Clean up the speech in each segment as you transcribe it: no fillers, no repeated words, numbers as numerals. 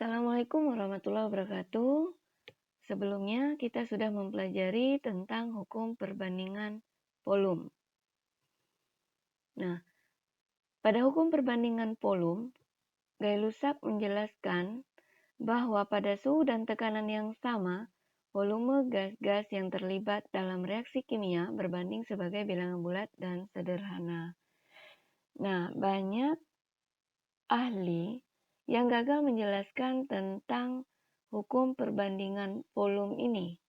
Assalamualaikum warahmatullahi wabarakatuh. Sebelumnya kita sudah mempelajari tentang hukum perbandingan volume. Nah, pada hukum perbandingan volume, Gay-Lussac menjelaskan bahwa pada suhu dan tekanan yang sama, volume gas-gas yang terlibat dalam reaksi kimia berbanding sebagai bilangan bulat dan sederhana. Nah, banyak ahli yang gagal menjelaskan tentang hukum perbandingan volume ini.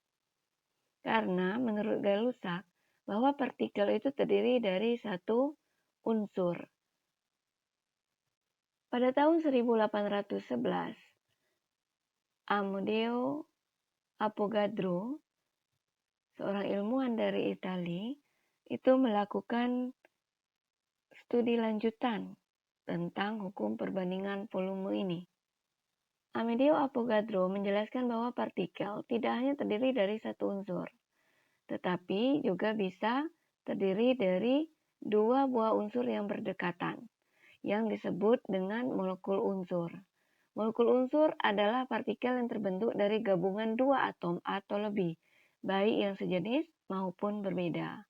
Karena menurut Gay-Lussac, bahwa partikel itu terdiri dari satu unsur. Pada tahun 1811, Amedeo Avogadro, seorang ilmuwan dari Italia, itu melakukan studi lanjutan tentang hukum perbandingan volume ini. Amedeo Avogadro menjelaskan bahwa partikel tidak hanya terdiri dari satu unsur, tetapi juga bisa terdiri dari dua buah unsur yang berdekatan, yang disebut dengan molekul unsur. Molekul unsur adalah partikel yang terbentuk dari gabungan dua atom atau lebih, baik yang sejenis maupun berbeda.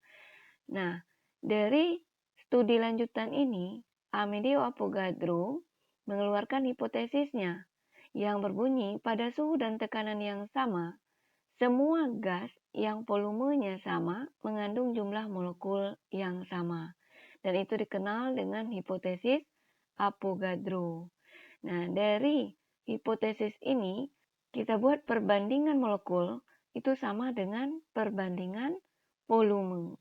Nah, dari studi lanjutan ini, Amedeo Avogadro mengeluarkan hipotesisnya yang berbunyi pada suhu dan tekanan yang sama, semua gas yang volumenya sama mengandung jumlah molekul yang sama. Dan itu dikenal dengan hipotesis Avogadro. Nah, dari hipotesis ini, kita buat perbandingan molekul itu sama dengan perbandingan volume.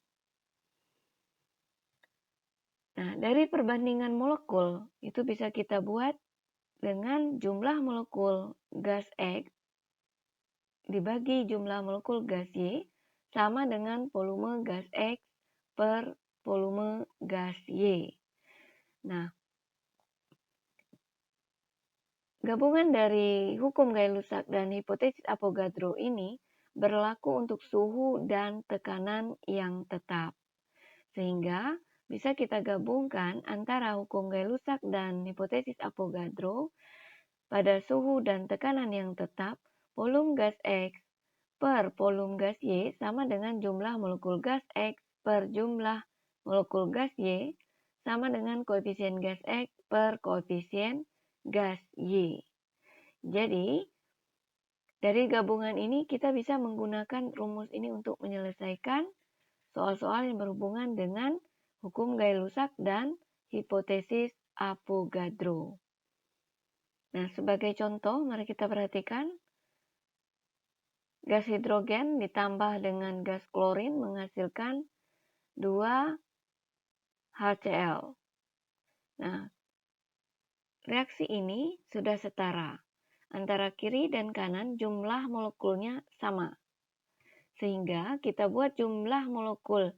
Nah, dari perbandingan molekul itu bisa kita buat dengan jumlah molekul gas X dibagi jumlah molekul gas Y sama dengan volume gas X per volume gas Y. Nah, gabungan dari hukum Gay-Lussac dan hipotesis Avogadro ini berlaku untuk suhu dan tekanan yang tetap. Sehingga bisa kita gabungkan antara hukum Gay-Lussac dan hipotesis Avogadro. Pada suhu dan tekanan yang tetap, volume gas X per volume gas Y sama dengan jumlah molekul gas X per jumlah molekul gas Y sama dengan koefisien gas X per koefisien gas Y. Jadi, dari gabungan ini kita bisa menggunakan rumus ini untuk menyelesaikan soal-soal yang berhubungan dengan hukum Gay-Lussac dan hipotesis Avogadro. Nah, sebagai contoh, mari kita perhatikan. Gas hidrogen ditambah dengan gas klorin menghasilkan 2 HCl. Nah, reaksi ini sudah setara. Antara kiri dan kanan jumlah molekulnya sama. Sehingga kita buat jumlah molekul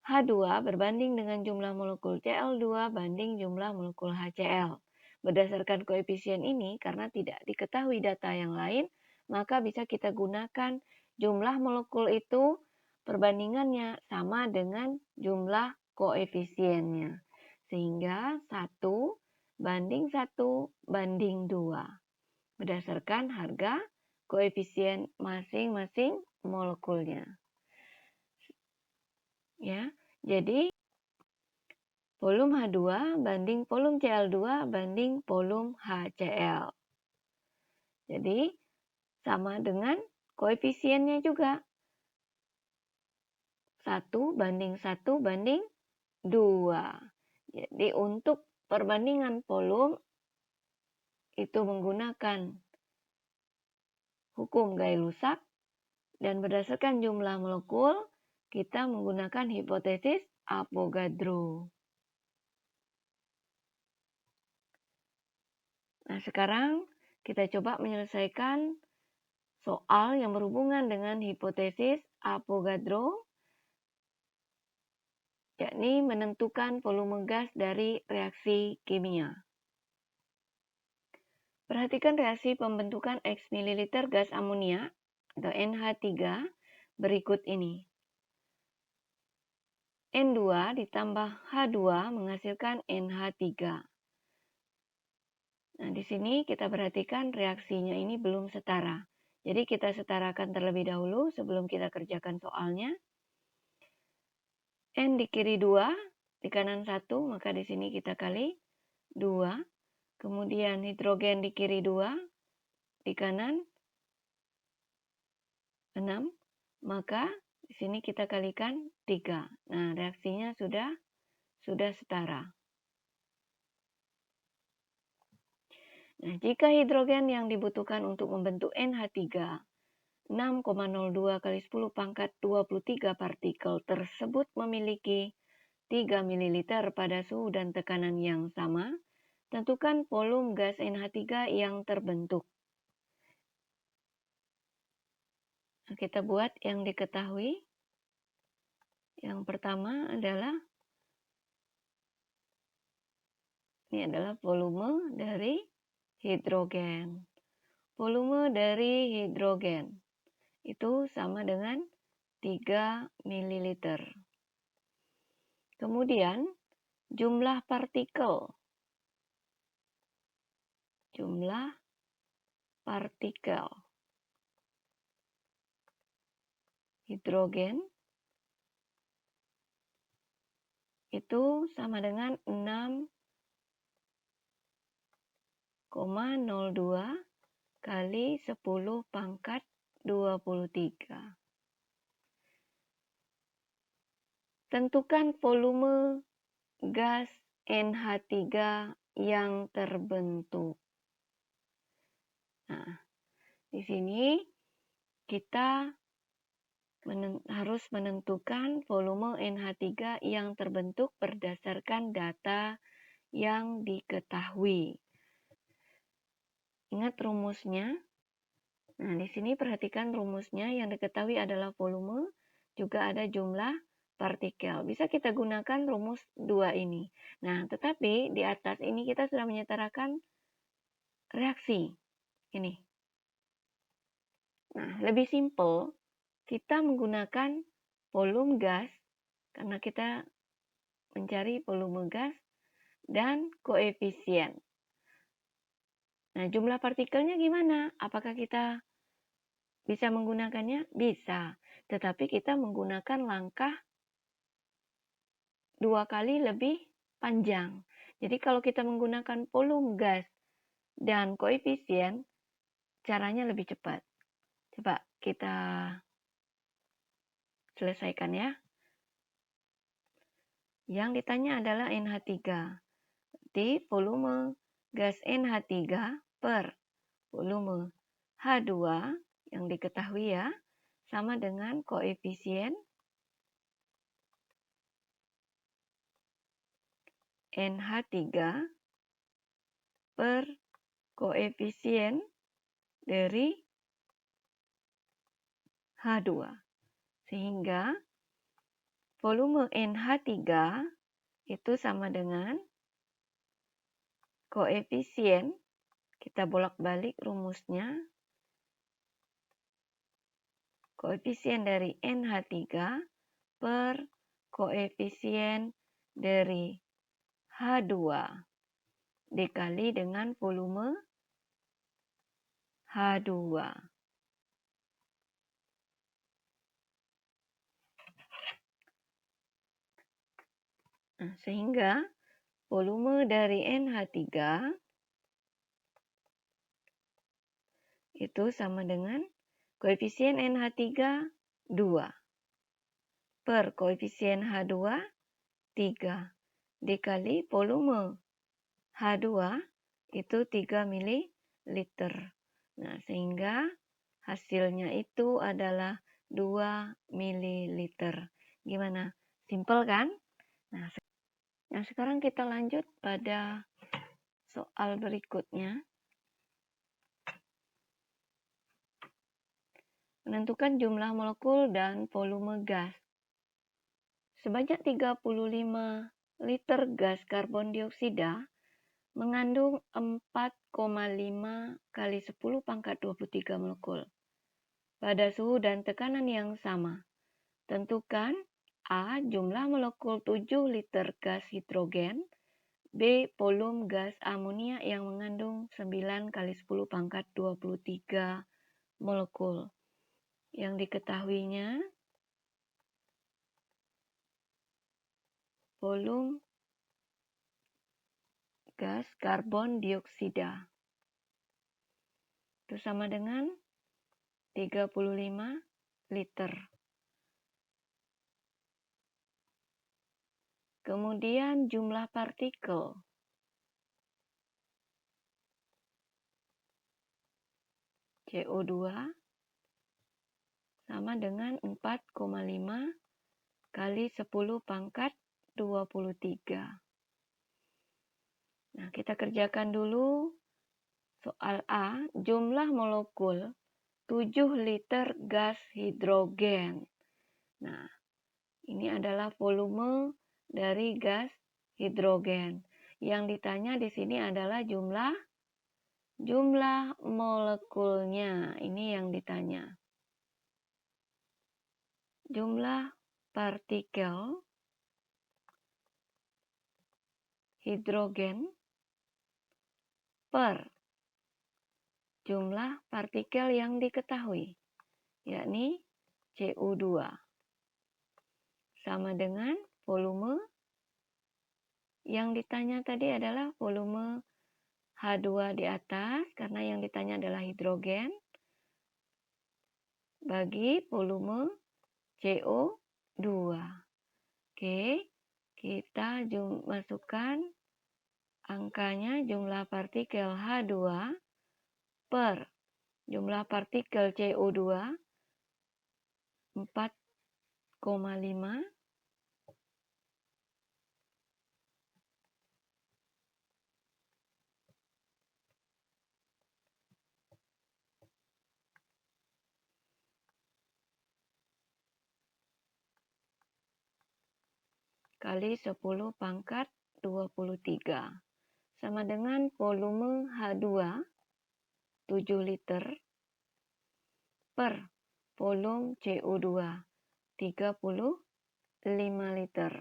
H2 berbanding dengan jumlah molekul Cl2 banding jumlah molekul HCl. Berdasarkan koefisien ini, karena tidak diketahui data yang lain, maka bisa kita gunakan jumlah molekul itu perbandingannya sama dengan jumlah koefisiennya. Sehingga 1 banding 1 banding 2. Berdasarkan harga koefisien masing-masing molekulnya. Ya, jadi volume H2 banding volume Cl2 banding volume HCl. Jadi sama dengan koefisiennya juga. 1 banding 1 banding 2. Jadi untuk perbandingan volume itu menggunakan hukum Gay-Lussac dan berdasarkan jumlah molekul kita menggunakan hipotesis Avogadro. Nah, sekarang kita coba menyelesaikan soal yang berhubungan dengan hipotesis Avogadro, yakni menentukan volume gas dari reaksi kimia. Perhatikan reaksi pembentukan X mililiter gas amonia atau NH3 berikut ini. N2 ditambah H2 menghasilkan NH3. Nah, di sini kita perhatikan reaksinya ini belum setara. Jadi kita setarakan terlebih dahulu sebelum kita kerjakan soalnya. N di kiri 2, di kanan 1, maka di sini kita kali 2. Kemudian hidrogen di kiri 2, di kanan 6, maka di sini kita kalikan 3. Nah, reaksinya sudah setara. Nah, jika hidrogen yang dibutuhkan untuk membentuk NH3 6,02 kali 10 pangkat 23 partikel tersebut memiliki 3 ml pada suhu dan tekanan yang sama, tentukan volume gas NH3 yang terbentuk. Nah, kita buat yang diketahui. Yang pertama adalah ini adalah volume dari hidrogen. Volume dari hidrogen itu sama dengan 3 ml. Kemudian jumlah partikel. Jumlah partikel hidrogen itu sama dengan 6,02 kali 10 pangkat 23. Tentukan volume gas NH3 yang terbentuk. Nah, di sini kita harus menentukan volume NH3 yang terbentuk berdasarkan data yang diketahui. Ingat rumusnya. Nah, di sini perhatikan rumusnya. Yang diketahui adalah volume, juga ada jumlah partikel. Bisa kita gunakan rumus 2 ini. Nah, tetapi di atas ini kita sudah menyetarakan reaksi. Ini. Nah, lebih simpel, kita menggunakan volume gas, karena kita mencari volume gas, dan koefisien. Nah, jumlah partikelnya gimana? Apakah kita bisa menggunakannya? Bisa. Tetapi kita menggunakan langkah 2 kali lebih panjang. Jadi kalau kita menggunakan volume gas dan koefisien, caranya lebih cepat. Coba kita selesaikan ya. Yang ditanya adalah NH3. Jadi volume gas NH3 per volume H2 yang diketahui ya, sama dengan koefisien NH3 per koefisien dari H2. Sehingga volume NH3 itu sama dengan koefisien, kita bolak-balik rumusnya, koefisien dari NH3 per koefisien dari H2 dikali dengan volume H2. Nah, sehingga volume dari NH3 itu sama dengan koefisien NH3 2 per koefisien H2 3 dikali volume H2 itu 3 ml. Nah, sehingga hasilnya itu adalah 2 ml. Gimana? Simpel kan? Nah, sekarang kita lanjut pada soal berikutnya. Menentukan jumlah molekul dan volume gas. Sebanyak 35 liter gas karbon dioksida mengandung 4,5 kali 10 pangkat 23 molekul pada suhu dan tekanan yang sama. Tentukan A. Jumlah molekul 7 liter gas hidrogen B. Volume gas amonia yang mengandung 9 kali 10 pangkat 23 molekul. Yang diketahuinya, volume gas karbon dioksida itu sama dengan 35 liter. Kemudian jumlah partikel CO2 sama dengan 4,5 kali 10 pangkat 23. Nah, kita kerjakan dulu soal A, jumlah molekul 7 liter gas hidrogen. Nah, ini adalah volume dari gas hidrogen. Yang ditanya di sini adalah jumlah molekulnya. Ini yang ditanya. Jumlah partikel hidrogen per jumlah partikel yang diketahui, yakni CO2. Sama dengan volume yang ditanya tadi adalah volume H2 di atas, karena yang ditanya adalah hidrogen, bagi volume CO2. Oke, kita masukkan angkanya jumlah partikel H2 per jumlah partikel CO2 4,5 kali 10 pangkat 23 sama dengan volume H2 7 liter per volume CO2 35 liter.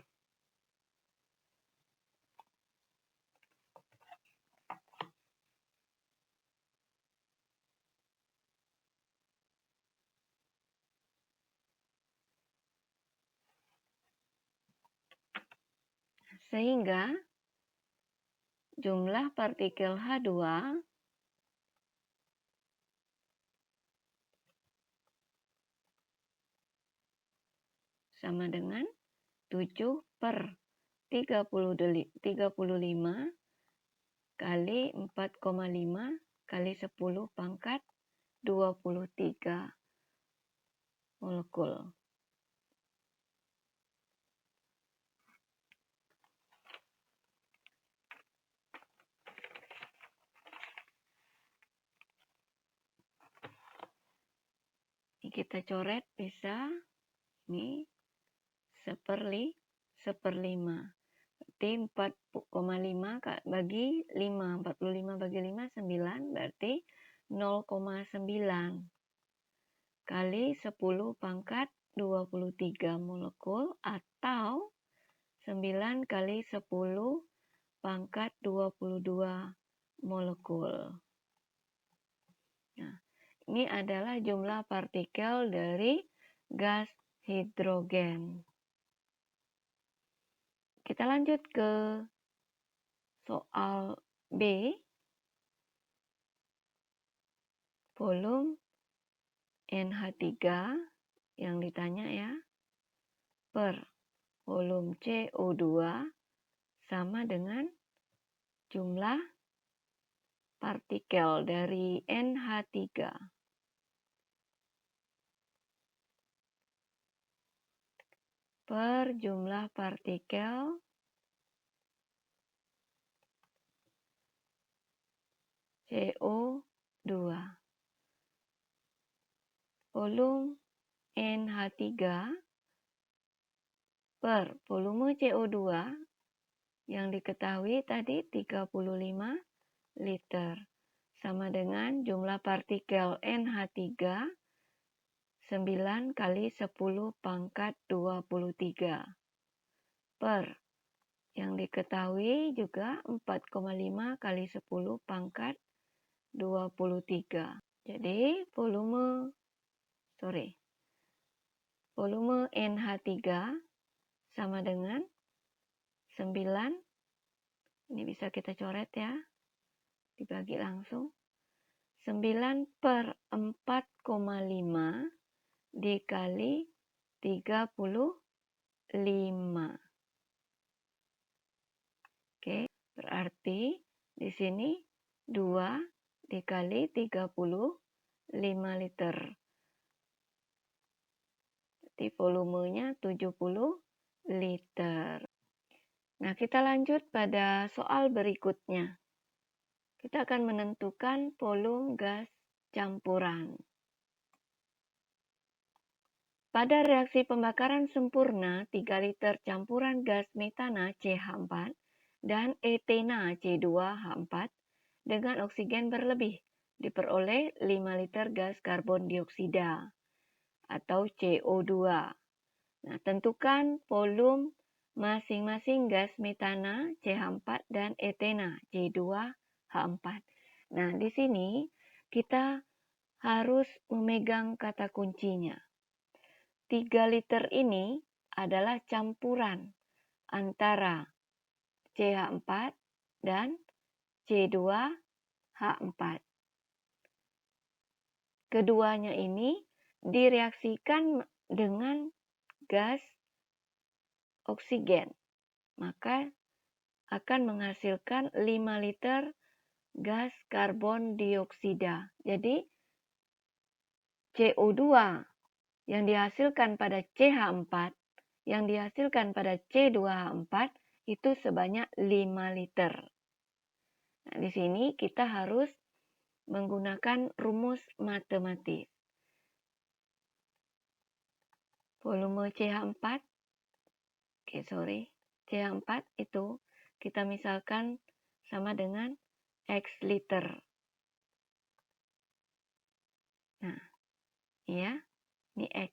Sehingga jumlah partikel H2 sama dengan 7 per 35 kali 4,5 kali 10 pangkat 23 molekul. Ini kita coret bisa, ini 1/5. Berarti 4,5 bagi 5. 45 bagi 5, 9. Berarti 0,9 kali 10 pangkat 23 molekul atau 9 kali 10 pangkat 22 molekul. Nah, ini adalah jumlah partikel dari gas hidrogen. Kita lanjut ke soal B. Volume NH3 yang ditanya ya, per volume CO2 sama dengan jumlah partikel dari NH3. Per jumlah partikel CO2. Volume NH3 per volume CO2 yang diketahui tadi 35 liter. Sama dengan jumlah partikel NH3 9 kali 10 pangkat 23 per Yang diketahui juga 4,5 kali 10 pangkat 23. Jadi volume NH3 sama dengan 9, ini bisa kita coret ya, dibagi langsung. 9/4,5 dikali 35. Oke, berarti di sini 2 dikali 35 liter. Jadi volumenya 70 liter. Nah, kita lanjut pada soal berikutnya. Kita akan menentukan volume gas campuran. Pada reaksi pembakaran sempurna, 3 liter campuran gas metana CH4 dan etena C2H4 dengan oksigen berlebih diperoleh 5 liter gas karbon dioksida atau CO2. Nah, tentukan volume masing-masing gas metana CH4 dan etena C2H4. Nah, di sini kita harus memegang kata kuncinya. 3 liter ini adalah campuran antara CH4 dan C2H4. Keduanya ini direaksikan dengan gas oksigen, maka akan menghasilkan 5 liter gas karbon dioksida. Jadi CO2 yang dihasilkan pada CH4, yang dihasilkan pada C2H4 itu sebanyak 5 liter. Nah, di sini kita harus menggunakan rumus matematis. Volume CH4, CH4 itu kita misalkan sama dengan X liter. Nah, ya, ini X.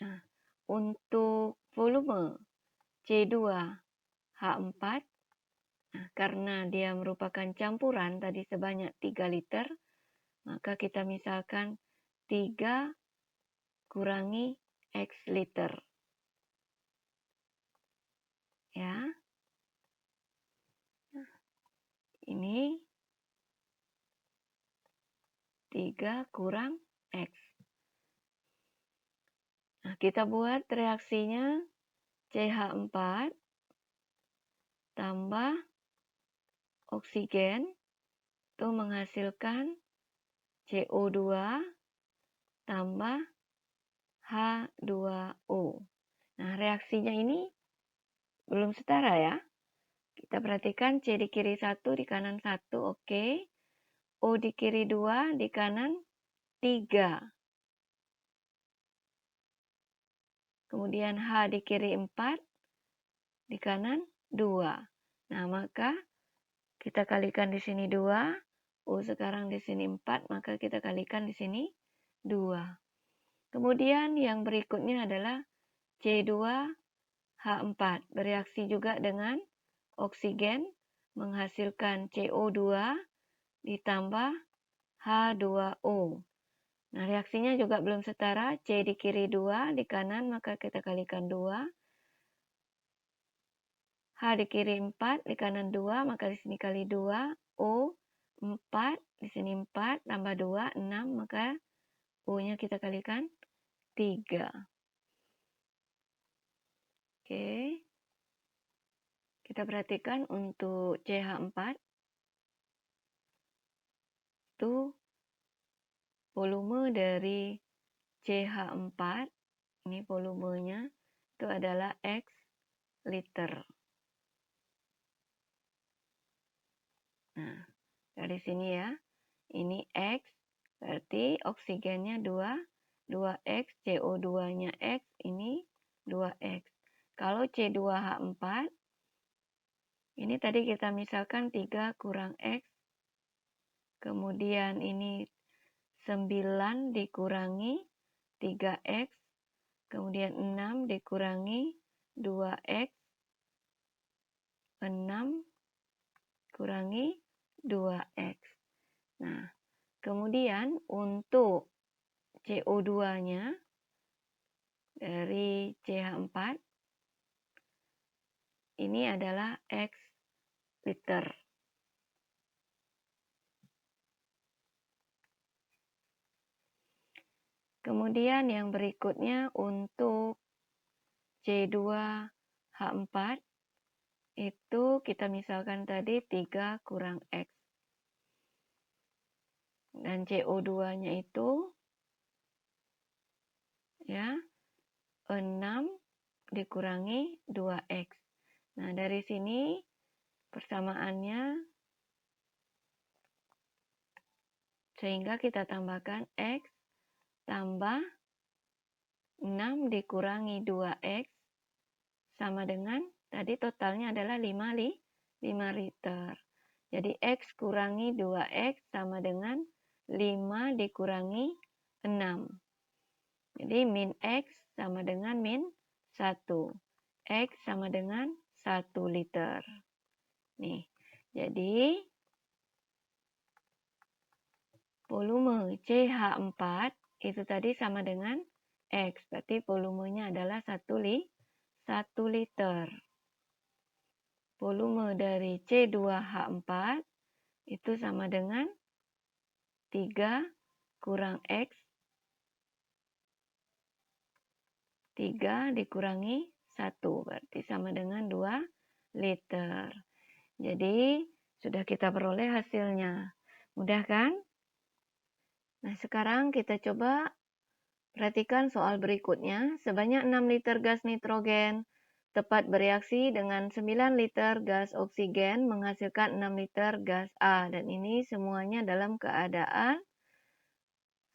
Nah, untuk volume C2H4, nah, karena dia merupakan campuran tadi sebanyak 3 liter, maka kita misalkan 3 kurangi X liter. Ya. Nah, ini 3 kurang X. Nah, kita buat reaksinya CH4 tambah oksigen itu menghasilkan CO2 tambah H2O. Nah, reaksinya ini belum setara ya. Kita perhatikan C di kiri 1, di kanan 1, oke. O di kiri 2, di kanan 3. Kemudian H di kiri 4, di kanan 2. Nah, maka kita kalikan di sini 2. O sekarang di sini 4, maka kita kalikan di sini 2. Kemudian yang berikutnya adalah C2H4. Bereaksi juga dengan oksigen menghasilkan CO2 ditambah H2O. Nah, reaksinya juga belum setara. C di kiri 2, di kanan maka kita kalikan 2. H di kiri 4, di kanan 2, maka di sini kali 2. O 4, di sini 4, tambah 2, 6, maka O-nya kita kalikan 3. Oke. Kita perhatikan untuk CH4 itu volume dari CH4, ini volumenya itu adalah X liter. Nah, dari sini ya, ini X, berarti oksigennya 2X, CO2-nya X, ini 2X. Kalau C2H4, ini tadi kita misalkan 3 kurang X, kemudian ini 9 dikurangi 3X, kemudian 6 dikurangi 2X, 6 kurangi 2X. Nah, kemudian untuk CO2-nya dari CH4 ini adalah X liter. Kemudian yang berikutnya untuk C2H4 itu kita misalkan tadi 3 kurang X. Dan CO2-nya itu ya 6 dikurangi 2X. Nah, dari sini persamaannya sehingga kita tambahkan X tambah 6 dikurangi 2X sama dengan tadi totalnya adalah 5 liter. Jadi X kurangi 2X sama dengan 5 dikurangi 6. Jadi min X sama dengan min 1. X sama dengan 1 liter. Nih, jadi volume CH4 itu tadi sama dengan X. Berarti volumenya adalah 1 liter. Volume dari C2H4 itu sama dengan 3 kurang X. 3 dikurangi 1. Berarti sama dengan 2 liter. Jadi sudah kita peroleh hasilnya. Mudah kan? Nah, sekarang kita coba perhatikan soal berikutnya. Sebanyak 6 liter gas nitrogen tepat bereaksi dengan 9 liter gas oksigen menghasilkan 6 liter gas A. Dan ini semuanya dalam keadaan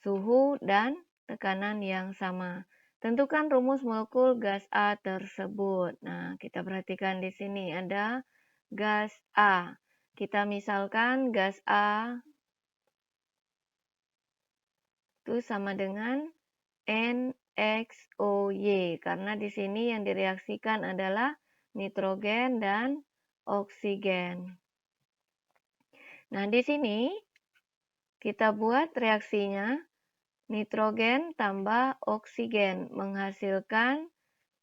suhu dan tekanan yang sama. Tentukan rumus molekul gas A tersebut. Nah, kita perhatikan di sini ada gas A. Kita misalkan gas A itu sama dengan NXOY karena di sini yang direaksikan adalah nitrogen dan oksigen. Nah, di sini kita buat reaksinya nitrogen tambah oksigen menghasilkan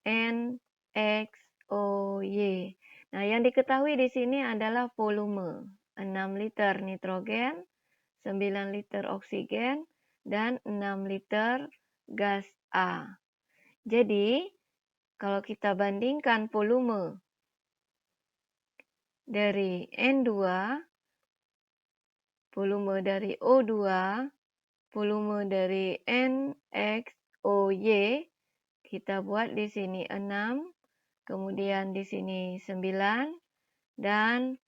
NXOY. Nah, yang diketahui di sini adalah volume 6 liter nitrogen, 9 liter oksigen, dan 6 liter gas A. Jadi, kalau kita bandingkan volume dari N2, volume dari O2, volume dari NXOY, kita buat di sini 6, kemudian di sini 9, dan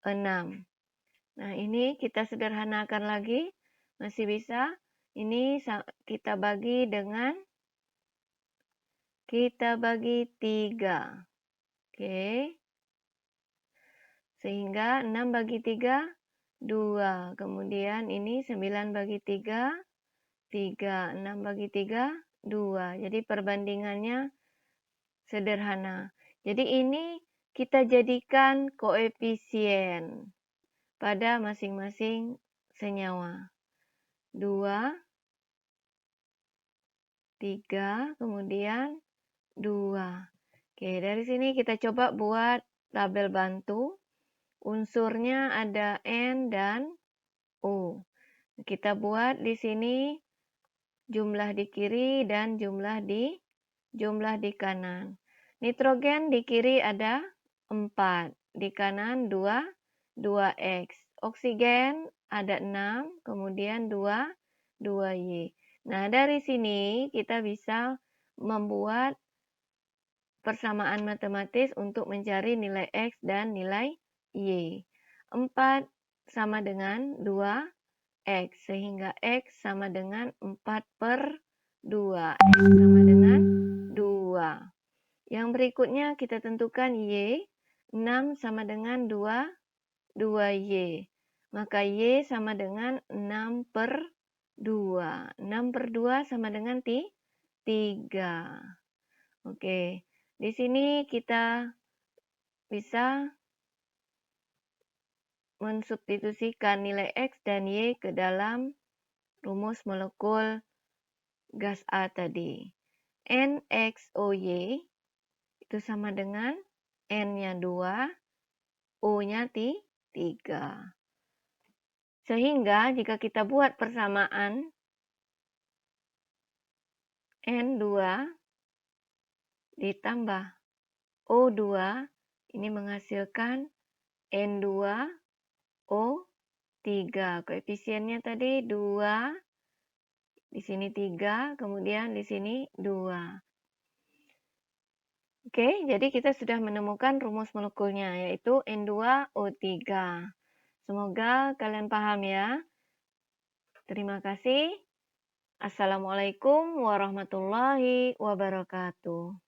6. Nah, ini kita sederhanakan lagi, masih bisa. Ini kita bagi dengan, kita bagi 3. Oke. Sehingga 6 bagi 3, 2. Kemudian ini 9 bagi 3, 3. 6 bagi 3, 2. Jadi perbandingannya sederhana. Jadi ini kita jadikan koefisien pada masing-masing senyawa. 2, 3, kemudian 2. Oke, dari sini kita coba buat tabel bantu. Unsurnya ada N dan O. Kita buat di sini jumlah di kiri dan jumlah di kanan. Nitrogen di kiri ada 4, di kanan 2X. Oksigen ada 6, kemudian 2Y. Nah, dari sini kita bisa membuat persamaan matematis untuk mencari nilai X dan nilai Y. 4 sama dengan 2X, sehingga X sama dengan 4/2. X sama dengan 2. Yang berikutnya kita tentukan Y. 6 sama dengan 2Y. Maka Y sama dengan 6/2. 6/2 sama dengan 3. Oke, di sini kita bisa mensubstitusikan nilai X dan Y ke dalam rumus molekul gas A tadi. NXOY itu sama dengan N-nya 2, O-nya 3. Sehingga jika kita buat persamaan N2 ditambah O2 ini menghasilkan N2O3. Koefisiennya tadi 2, di sini 3, kemudian di sini 2. Oke, jadi kita sudah menemukan rumus molekulnya, yaitu N2O3. Semoga kalian paham ya. Terima kasih. Assalamualaikum warahmatullahi wabarakatuh.